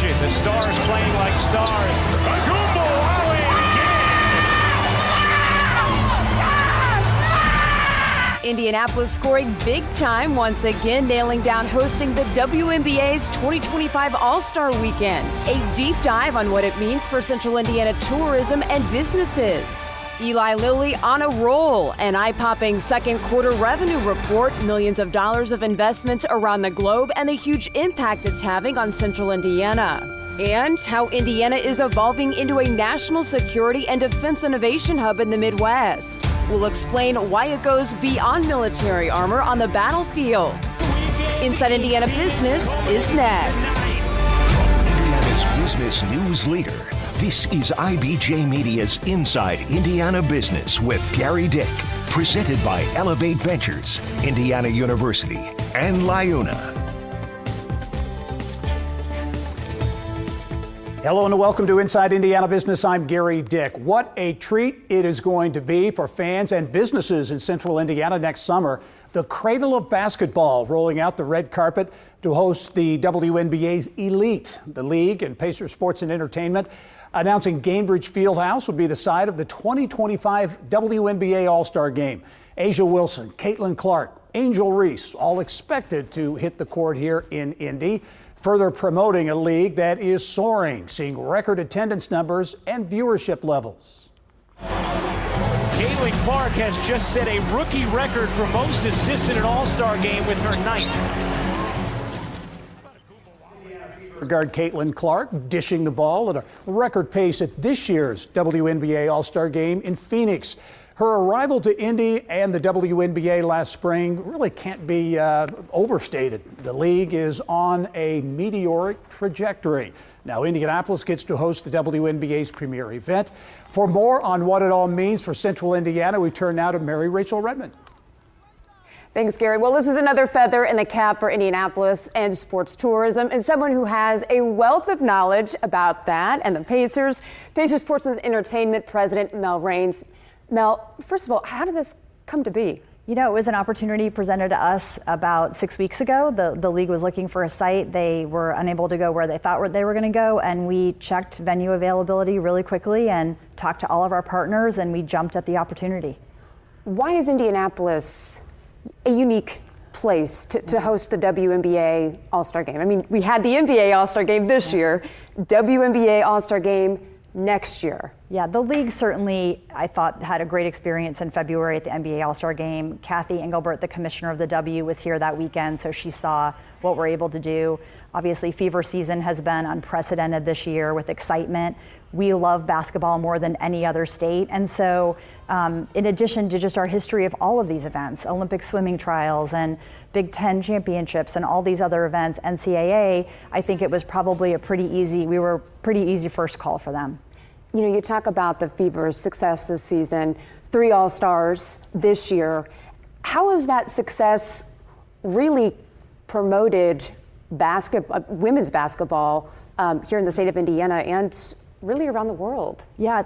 action. The Stars playing like stars. Agumbo alley again. Indianapolis scoring big time once again, nailing down hosting the WNBA's 2025 All-Star Weekend. A deep dive on what it means for Central Indiana tourism and businesses. Eli Lilly on a roll, an eye-popping second quarter revenue report, millions of dollars of investments around the globe, and the huge impact it's having on Central Indiana. And how Indiana is evolving into a national security and defense innovation hub in the Midwest. We'll explain why it goes beyond military armor on the battlefield. Inside Indiana Business is next. From Indiana's business news leader, this is IBJ Media's Inside Indiana Business with Gary Dick, presented by Elevate Ventures, Indiana University, and Liuna. Hello and welcome to Inside Indiana Business. I'm Gary Dick. What a treat it is going to be for fans and businesses in Central Indiana next summer. The cradle of basketball rolling out the red carpet to host the WNBA's Elite. The league and Pacers Sports and Entertainment announcing Gainbridge Fieldhouse will be the site of the 2025 WNBA All-Star Game. A'ja Wilson, Caitlin Clark, Angel Reese, all expected to hit the court here in Indy, further promoting a league that is soaring, seeing record attendance numbers and viewership levels. Caitlin Clark has just set a rookie record for most assists in an All-Star game with her ninth. Guard Caitlin Clark dishing the ball at a record pace at this year's WNBA All-Star Game in Phoenix. Her arrival to Indy and the WNBA last spring really can't be overstated. The league is on a meteoric trajectory. Now Indianapolis gets to host the WNBA's premier event. For more on what it all means for Central Indiana, we turn now to Mary Rachel Redman. Thanks, Gary. Well, this is another feather in the cap for Indianapolis and sports tourism, and someone who has a wealth of knowledge about that and the Pacers Sports and Entertainment President Mel Raines. Mel, first of all, how did this come to be? You know, it was an opportunity presented to us about 6 weeks ago. The league was looking for a site. They were unable to go where they thought they were going to go, and we checked venue availability really quickly and talked to all of our partners, and we jumped at the opportunity. Why is Indianapolis a unique place to host the WNBA All-Star Game? I mean, we had the NBA All-Star Game this year, WNBA All-Star Game next year. Yeah, the league certainly, I thought, had a great experience in February at the NBA All-Star Game. Kathy Engelbert, the commissioner of the W, was here that weekend, so she saw what we're able to do. Obviously, fever season has been unprecedented this year with excitement. We love basketball more than any other state, and so in addition to just our history of all of these events, Olympic swimming trials and Big Ten championships and all these other events, NCAA, I think it was probably we were pretty easy first call for them. You know, you talk about the Fever's success this season, 3 All-Stars this year. How has that success really promoted women's basketball here in the state of Indiana and really around the world? Yeah,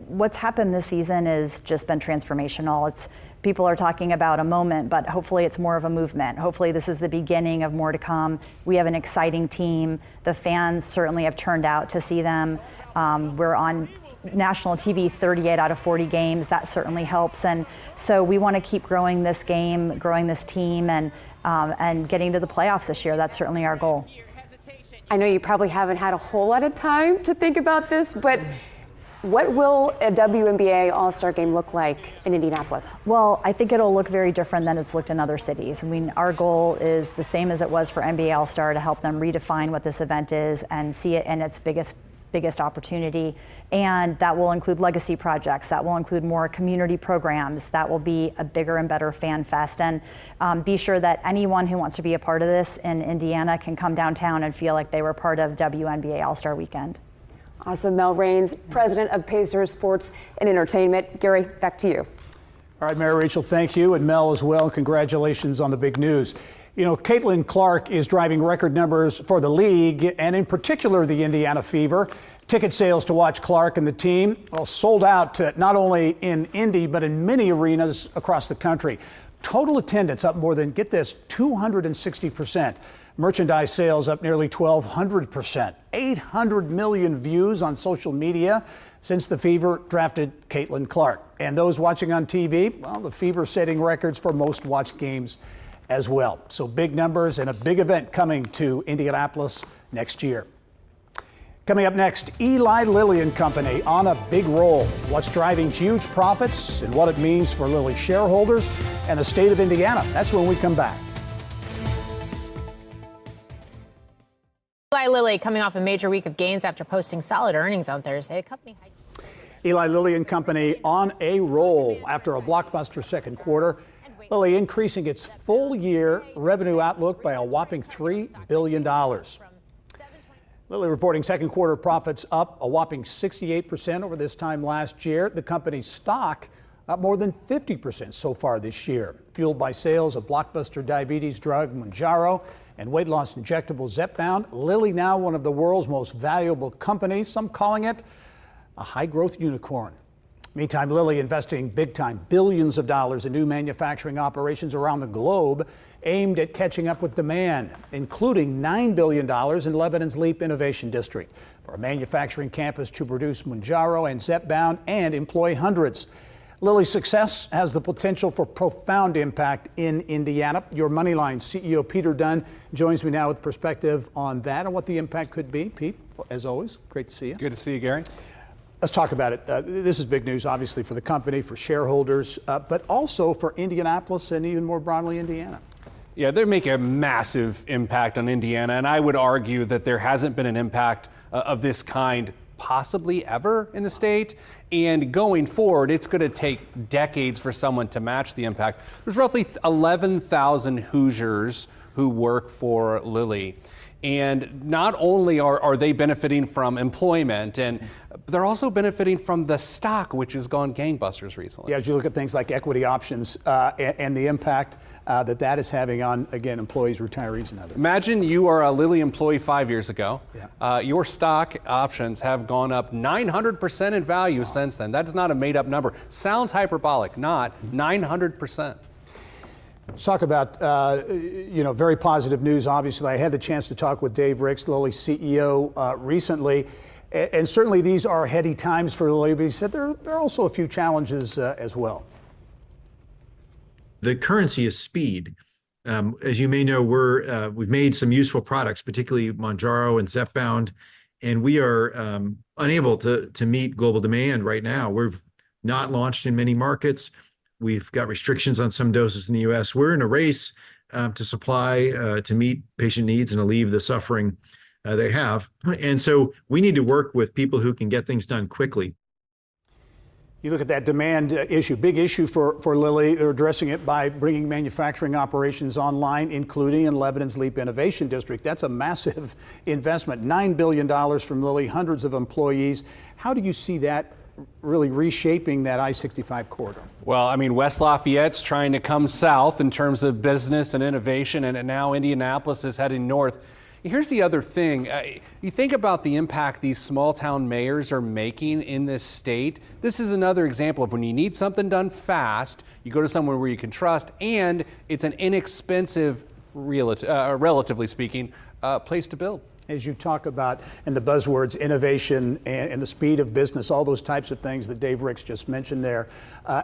what's happened this season has just been transformational. People are talking about a moment, but hopefully it's more of a movement. Hopefully this is the beginning of more to come. We have an exciting team. The fans certainly have turned out to see them. We're on national TV 38 out of 40 games. That certainly helps. And so we want to keep growing this game, growing this team, and getting to the playoffs this year. That's certainly our goal. I know you probably haven't had a whole lot of time to think about this, but what will a WNBA All-Star Game look like in Indianapolis? Well, I think it'll look very different than it's looked in other cities. I mean, our goal is the same as it was for NBA All-Star, to help them redefine what this event is and see it in its biggest opportunity. And that will include legacy projects, that will include more community programs, that will be a bigger and better fan fest. And be sure that anyone who wants to be a part of this in Indiana can come downtown and feel like they were part of WNBA All-Star Weekend. Awesome. Mel Raines, president of Pacers Sports and Entertainment. Gary, back to you. All right, Mary Rachel, thank you, and Mel as well. Congratulations on the big news. You know, Caitlin Clark is driving record numbers for the league, and in particular the Indiana Fever. Ticket sales to watch Clark and the team sold out not only in Indy, but in many arenas across the country. Total attendance up more than, get this, 260%. Merchandise sales up nearly 1,200%. 800 million views on social media since the Fever drafted Caitlin Clark. And those watching on TV, well, the Fever setting records for most watched games as well. So big numbers and a big event coming to Indianapolis next year. Coming up next, Eli Lilly and Company on a big roll. What's driving huge profits and what it means for Lilly shareholders and the state of Indiana. That's when we come back. Eli Lilly coming off a major week of gains after posting solid earnings on Thursday. The company Eli Lilly and Company on a roll after a blockbuster second quarter. Lilly increasing its full year revenue outlook by a whopping $3 billion. Lilly reporting second quarter profits up a whopping 68% over this time last year. The company's stock up more than 50% so far this year, fueled by sales of blockbuster diabetes drug Mounjaro and weight loss injectable Zepbound. Lilly now one of the world's most valuable companies, some calling it a high-growth unicorn. Meantime, Lilly investing big-time billions of dollars in new manufacturing operations around the globe aimed at catching up with demand, including $9 billion in Lebanon's Leap Innovation District for a manufacturing campus to produce Mounjaro and Zepbound and employ hundreds. Lilly's success has the potential for profound impact in Indiana. Your Moneyline CEO Peter Dunn joins me now with perspective on that and what the impact could be. Pete, as always, great to see you. Good to see you, Gary. Let's talk about it. This is big news, obviously, for the company, for shareholders, but also for Indianapolis and even more broadly, Indiana. Yeah, they make a massive impact on Indiana, and I would argue that there hasn't been an impact of this kind possibly ever in the state. And going forward, it's going to take decades for someone to match the impact. There's roughly 11,000 Hoosiers who work for Lilly. And not only are they benefiting from employment, and they're also benefiting from the stock, which has gone gangbusters recently. Yeah, as you look at things like equity options and the impact that is having on, again, employees, retirees, and others. Imagine you are a Lilly employee 5 years ago. Yeah. Your stock options have gone up 900% in value since then. That is not a made-up number. Sounds hyperbolic, not 900%. Let's talk about, very positive news. Obviously, I had the chance to talk with Dave Ricks, Lilly's CEO, recently. And certainly these are heady times for Lilly, but he said there are also a few challenges as well. The currency is speed. As you may know, we've made some useful products, particularly Mounjaro and Zepbound, and we are unable to meet global demand right now. We've not launched in many markets. We've got restrictions on some doses in the U.S. We're in a race to supply to meet patient needs and alleviate the suffering they have. And so we need to work with people who can get things done quickly. You look at that demand issue, big issue for Lilly. They're addressing it by bringing manufacturing operations online, including in Lebanon's Leap Innovation District. That's a massive investment, $9 billion from Lilly, hundreds of employees. How do you see that really reshaping that I-65 corridor? Well, I mean, West Lafayette's trying to come south in terms of business and innovation, and now Indianapolis is heading north. Here's the other thing. You think about the impact these small town mayors are making in this state. This is another example of when you need something done fast, you go to somewhere where you can trust, and it's an inexpensive, relatively speaking, place to build. As you talk about, and the buzzwords, innovation and the speed of business, all those types of things that Dave Ricks just mentioned there,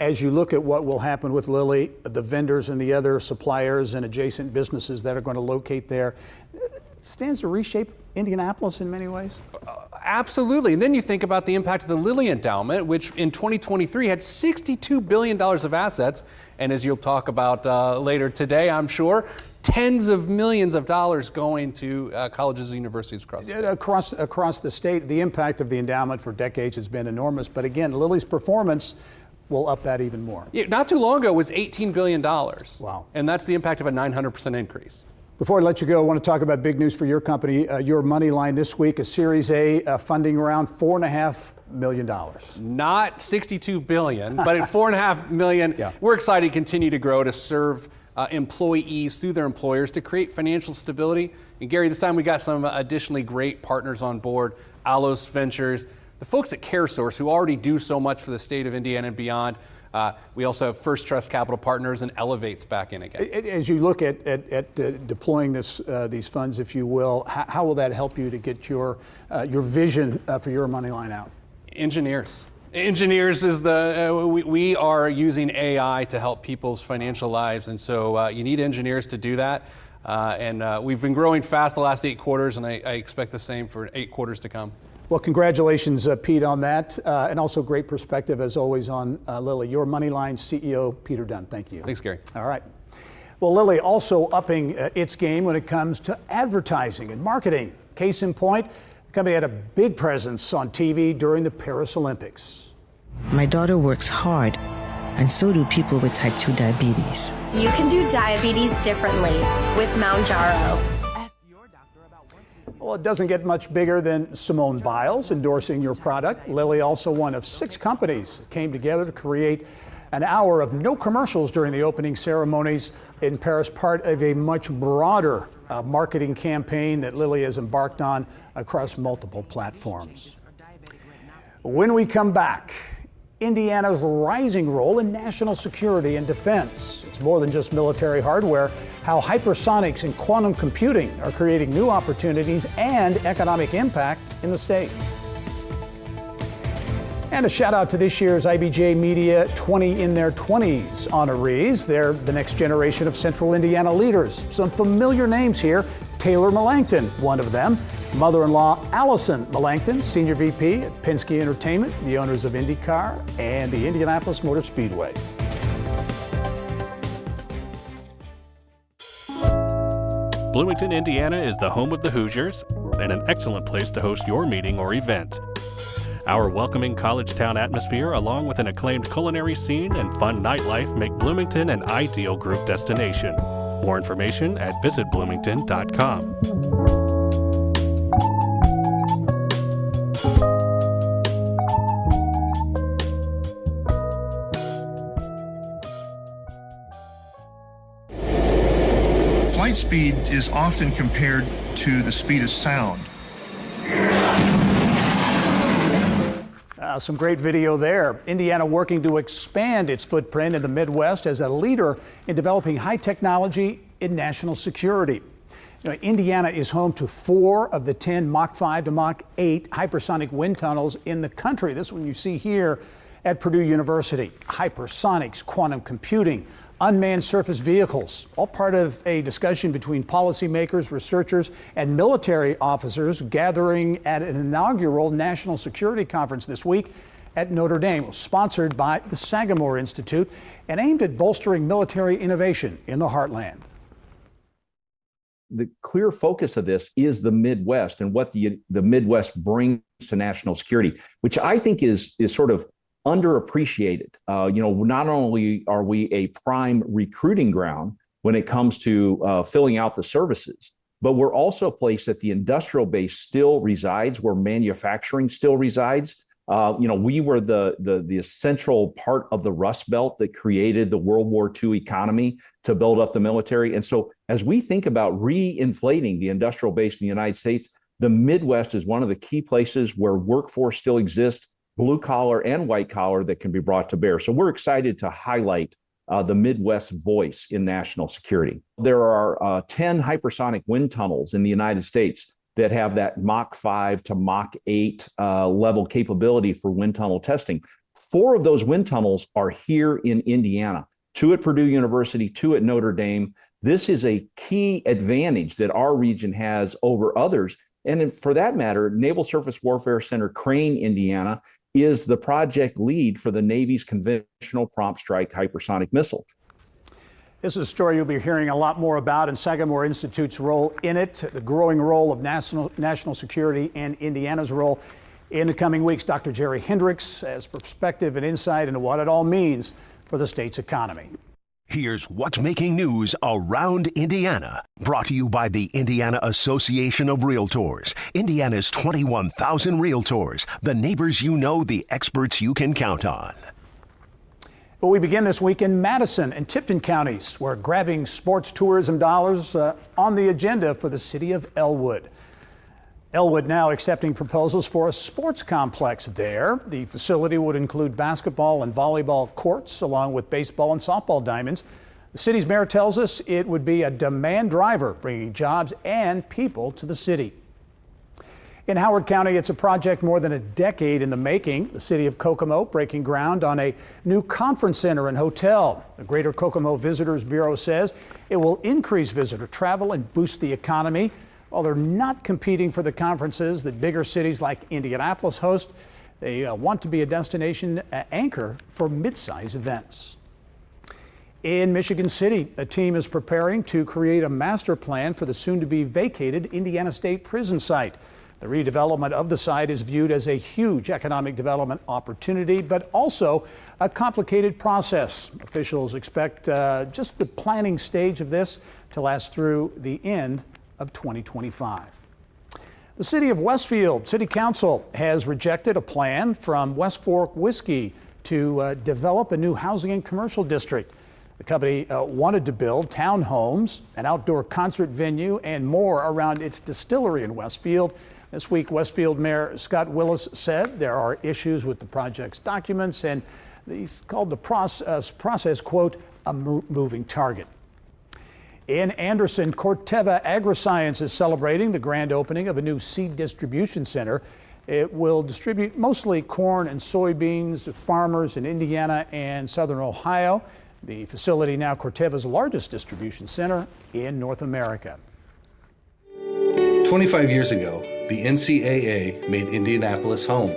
as you look at what will happen with Lilly, the vendors and the other suppliers and adjacent businesses that are going to locate there, stands to reshape Indianapolis in many ways? Absolutely. And then you think about the impact of the Lilly Endowment, which in 2023 had $62 billion of assets. And as you'll talk about later today, I'm sure, tens of millions of dollars going to colleges and universities across the state. Across the state, the impact of the endowment for decades has been enormous. But again, Lilly's performance will up that even more. Yeah, not too long ago, it was $18 billion. Wow. And that's the impact of a 900% increase. Before I let you go, I want to talk about big news for your company. Your Moneyline this week, a Series A funding around $4.5 million. Not $62 billion, but at $4.5 million. Yeah. We're excited to continue to grow, to serve employees through their employers, to create financial stability. And Gary, this time we got some additionally great partners on board. Alos Ventures, the folks at CareSource who already do so much for the state of Indiana and beyond. We also have First Trust Capital Partners and Elevate's back in again. As you look at deploying these funds, if you will, how will that help you to get your vision for your money line out? Engineers is we are using AI to help people's financial lives, and so you need engineers to do that. And we've been growing fast the last 8 quarters, and I expect the same for 8 quarters to come. Well, congratulations, Pete, on that, and also great perspective, as always, on Lilly. Your Moneyline CEO, Peter Dunn. Thank you. Thanks, Gary. All right. Well, Lilly also upping its game when it comes to advertising and marketing. Case in point, the company had a big presence on TV during the Paris Olympics. My daughter works hard, and so do people with type 2 diabetes. You can do diabetes differently with Mounjaro. Well, it doesn't get much bigger than Simone Biles endorsing your product. Lilly, also one of 6 companies that came together to create an hour of no commercials during the opening ceremonies in Paris, part of a much broader marketing campaign that Lilly has embarked on across multiple platforms. When we come back, Indiana's rising role in national security and defense. It's more than just military hardware, how hypersonics and quantum computing are creating new opportunities and economic impact in the state. And a shout out to this year's IBJ Media 20 in their 20s honorees. They're the next generation of Central Indiana leaders. Some familiar names here. Taylor Melanchthon, one of them. Mother-in-law Allison Melanchthon, Senior VP at Penske Entertainment, the owners of IndyCar and the Indianapolis Motor Speedway. Bloomington, Indiana is the home of the Hoosiers and an excellent place to host your meeting or event. Our welcoming college town atmosphere, along with an acclaimed culinary scene and fun nightlife, make Bloomington an ideal group destination. More information at visitbloomington.com. Flight speed is often compared to the speed of sound. Some great video there. Indiana working to expand its footprint in the Midwest as a leader in developing high technology in national security. Indiana is home to 4 of the 10 Mach 5 to Mach 8 hypersonic wind tunnels in the country. This one you see here at Purdue University. Hypersonics, quantum computing, unmanned surface vehicles, all part of a discussion between policymakers, researchers, and military officers gathering at an inaugural national security conference this week at Notre Dame, sponsored by the Sagamore Institute and aimed at bolstering military innovation in the heartland. The clear focus of this is the Midwest and what the Midwest brings to national security, which I think is sort of underappreciated. Not only are we a prime recruiting ground when it comes to filling out the services, but we're also a place that the industrial base still resides, where manufacturing still resides. We were the essential part of the Rust Belt that created the World War II economy to build up the military. And so as we think about reinflating the industrial base in the United States, the Midwest is one of the key places where workforce still exists, blue collar and white collar, that can be brought to bear. So we're excited to highlight the Midwest voice in national security. There are 10 hypersonic wind tunnels in the United States that have that Mach 5 to Mach 8 level capability for wind tunnel testing. 4 of those wind tunnels are here in Indiana, 2 at Purdue University, 2 at Notre Dame. This is a key advantage that our region has over others. And for that matter, Naval Surface Warfare Center Crane, Indiana, is the project lead for the Navy's Conventional Prompt Strike Hypersonic Missile. This is a story you'll be hearing a lot more about, and Sagamore Institute's role in it, the growing role of national security, and Indiana's role in the coming weeks. Dr. Jerry Hendricks has perspective and insight into what it all means for the state's economy. Here's what's making news around Indiana. Brought to you by the Indiana Association of Realtors. Indiana's 21,000 realtors. The neighbors you know, the experts you can count on. But we begin this week in Madison and Tipton counties, where grabbing sports tourism dollars on the agenda for the city of Elwood. Elwood now accepting proposals for a sports complex there. The facility would include basketball and volleyball courts, along with baseball and softball diamonds. The city's mayor tells us it would be a demand driver, bringing jobs and people to the city. In Howard County, it's a project more than a decade in the making. The city of Kokomo breaking ground on a new conference center and hotel. The Greater Kokomo Visitors Bureau says it will increase visitor travel and boost the economy. While they're not competing for the conferences that bigger cities like Indianapolis host, they want to be a destination anchor for mid-size events. In Michigan City, a team is preparing to create a master plan for the soon-to-be vacated Indiana State Prison site. The redevelopment of the site is viewed as a huge economic development opportunity, but also a complicated process. Officials expect just the planning stage of this to last through the end of 2025. The city of Westfield City Council has rejected a plan from West Fork Whiskey to develop a new housing and commercial district. The company wanted to build townhomes, an outdoor concert venue, and more around its distillery in Westfield. This week, Westfield Mayor Scott Willis said there are issues with the project's documents, and he's called the process, quote, a moving target. In Anderson, Corteva Agriscience is celebrating the grand opening of a new seed distribution center. It will distribute mostly corn and soybeans to farmers in Indiana and southern Ohio. The facility now Corteva's largest distribution center in North America. 25 years ago, the NCAA made Indianapolis home.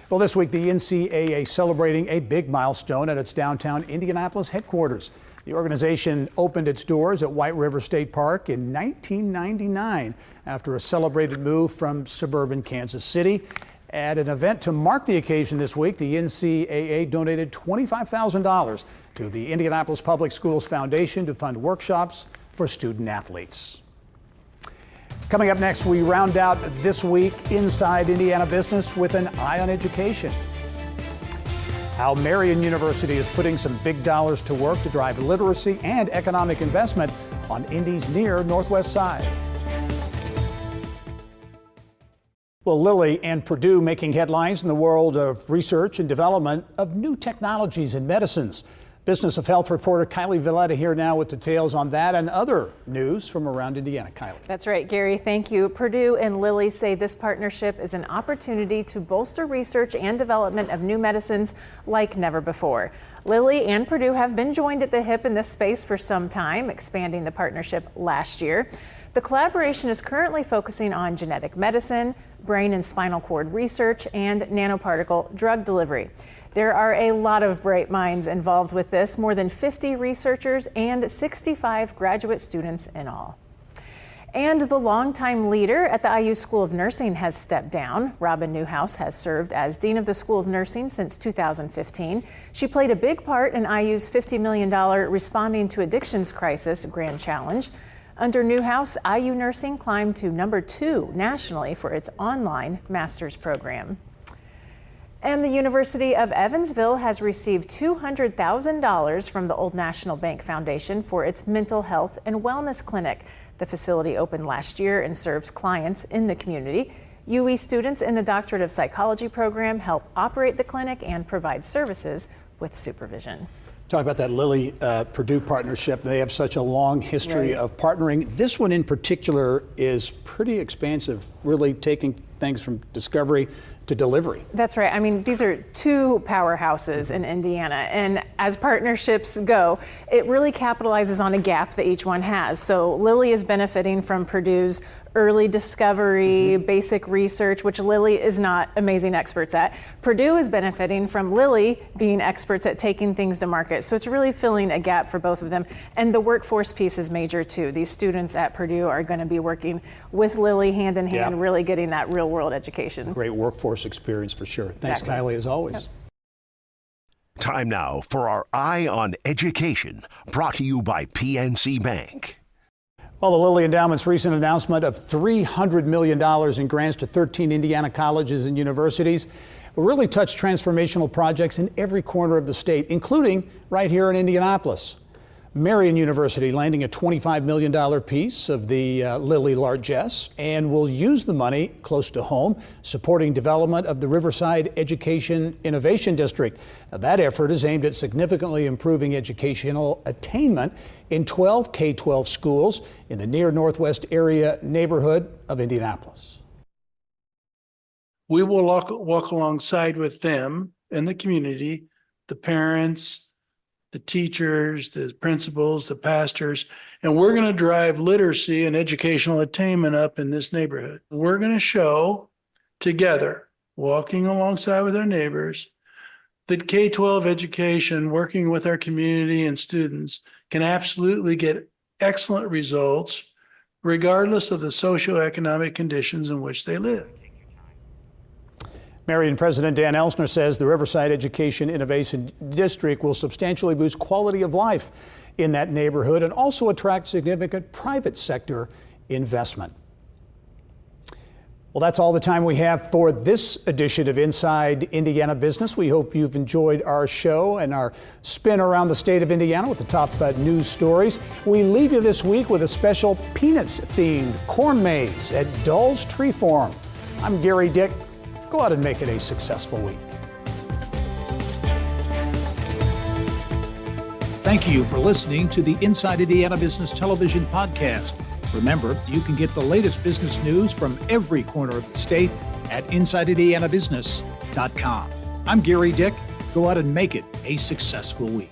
Well, this week, the NCAA celebrating a big milestone at its downtown Indianapolis headquarters. The organization opened its doors at White River State Park in 1999 after a celebrated move from suburban Kansas City. At an event to mark the occasion this week, the NCAA donated $25,000 to the Indianapolis Public Schools Foundation to fund workshops for student athletes. Coming up next, we round out this week inside Indiana business with an eye on education. How Marian University is putting some big dollars to work to drive literacy and economic investment on Indy's near northwest side. Well, Lilly and Purdue making headlines in the world of research and development of new technologies and medicines. Business of Health reporter Kylie Valletta here now with details on that and other news from around Indiana. Kylie. That's right, Gary. Thank you. Purdue and Lilly say this partnership is an opportunity to bolster research and development of new medicines like never before. Lilly and Purdue have been joined at the hip in this space for some time, expanding the partnership last year. The collaboration is currently focusing on genetic medicine, brain and spinal cord research, and nanoparticle drug delivery. There are a lot of bright minds involved with this, more than 50 researchers and 65 graduate students in all. And the longtime leader at the IU School of Nursing has stepped down. Robin Newhouse has served as Dean of the School of Nursing since 2015. She played a big part in IU's $50 million Responding to Addictions Crisis Grand Challenge. Under Newhouse, IU Nursing climbed to #2 nationally for its online master's program. And the University of Evansville has received $200,000 from the Old National Bank Foundation for its mental health and wellness clinic. The facility opened last year and serves clients in the community. UE students in the Doctorate of Psychology program help operate the clinic and provide services with supervision. Talk about that Lilly-Purdue partnership. They have such a long history of partnering. This one in particular is pretty expansive, really taking things from discovery to delivery. That's right. I mean, these are two powerhouses in Indiana, and as partnerships go, it really capitalizes on a gap that each one has. So Lilly is benefiting from Purdue's early discovery, basic research, which Lilly is not amazing experts at. Purdue is benefiting from Lilly being experts at taking things to market. So it's really filling a gap for both of them. And the workforce piece is major too. These students at Purdue are going to be working with Lilly hand in hand, really getting that real world education. Great workforce experience for sure. Thanks, Kylie, as always. Yep. Time now for our Eye on Education, brought to you by PNC Bank. Well, the Lilly Endowment's recent announcement of $300 million in grants to 13 Indiana colleges and universities will really touch transformational projects in every corner of the state, including right here in Indianapolis. Marian University landing a $25 million piece of the Lilly largesse and will use the money close to home, supporting development of the Riverside Education Innovation District. Now, that effort is aimed at significantly improving educational attainment in 12 K-12 schools in the near northwest area neighborhood of Indianapolis. We will walk alongside with them and the community, the parents, the teachers, the principals, the pastors, and we're going to drive literacy and educational attainment up in this neighborhood. We're going to show together, walking alongside with our neighbors, that K-12 education, working with our community and students, can absolutely get excellent results regardless of the socioeconomic conditions in which they live. Marian President Dan Elsner says the Riverside Education Innovation District will substantially boost quality of life in that neighborhood and also attract significant private sector investment. Well, that's all the time we have for this edition of Inside Indiana Business. We hope you've enjoyed our show and our spin around the state of Indiana with the top news stories. We leave you this week with a special Peanuts-themed corn maze at Dull's Tree Farm. I'm Gary Dick. Go out and make it a successful week. Thank you for listening to the Inside Indiana Business Television podcast. Remember, you can get the latest business news from every corner of the state at InsideIndianaBusiness.com. I'm Gary Dick. Go out and make it a successful week.